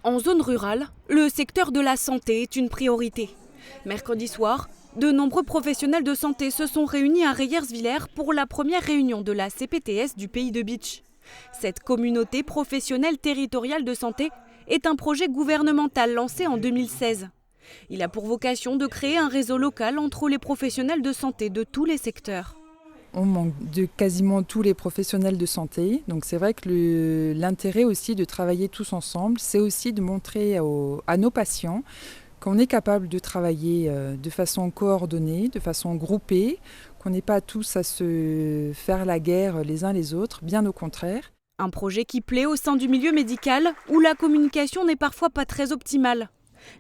En zone rurale, le secteur de la santé est une priorité. Mercredi soir, de nombreux professionnels de santé se sont réunis à Reyerswiller pour la première réunion de la CPTS du Pays de Bitche. Cette communauté professionnelle territoriale de santé est un projet gouvernemental lancé en 2016. Il a pour vocation de créer un réseau local entre les professionnels de santé de tous les secteurs. On manque de quasiment tous les professionnels de santé. Donc c'est vrai que l'intérêt aussi de travailler tous ensemble, c'est aussi de montrer à nos patients qu'on est capable de travailler de façon coordonnée, de façon groupée, qu'on n'est pas tous à se faire la guerre les uns les autres, bien au contraire. Un projet qui plaît au sein du milieu médical où la communication n'est parfois pas très optimale.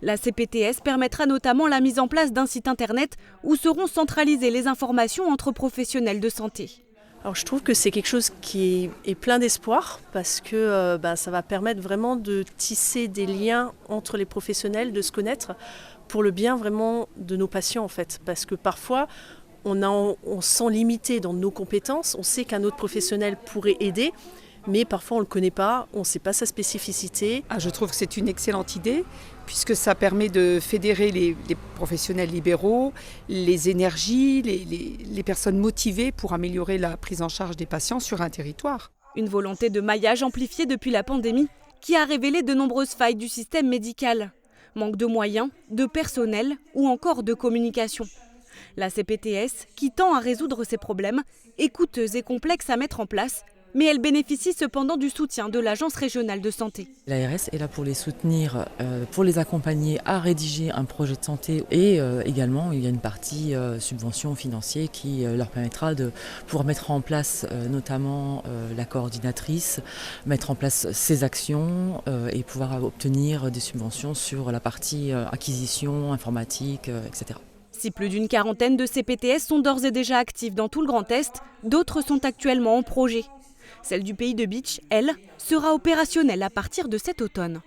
La CPTS permettra notamment la mise en place d'un site internet où seront centralisées les informations entre professionnels de santé. Alors je trouve que c'est quelque chose qui est plein d'espoir parce que ça va permettre vraiment de tisser des liens entre les professionnels, de se connaître pour le bien vraiment de nos patients en fait. Parce que parfois on se sent limité dans nos compétences, on sait qu'un autre professionnel pourrait aider, mais parfois on ne le connaît pas, on ne sait pas sa spécificité. Je trouve que c'est une excellente idée puisque ça permet de fédérer les professionnels libéraux, les énergies, les personnes motivées pour améliorer la prise en charge des patients sur un territoire. Une volonté de maillage amplifiée depuis la pandémie qui a révélé de nombreuses failles du système médical. Manque de moyens, de personnel ou encore de communication. La CPTS, qui tend à résoudre ces problèmes, est coûteuse et complexe à mettre en place, mais elle bénéficie cependant du soutien de l'Agence régionale de santé. L'ARS est là pour les soutenir, pour les accompagner à rédiger un projet de santé et également il y a une partie subvention financière qui leur permettra de pouvoir mettre en place notamment la coordinatrice, mettre en place ses actions et pouvoir obtenir des subventions sur la partie acquisition, informatique, etc. Si plus d'une quarantaine de CPTS sont d'ores et déjà actives dans tout le Grand Est, d'autres sont actuellement en projet. Celle du Pays de Bitche, elle, sera opérationnelle à partir de cet automne.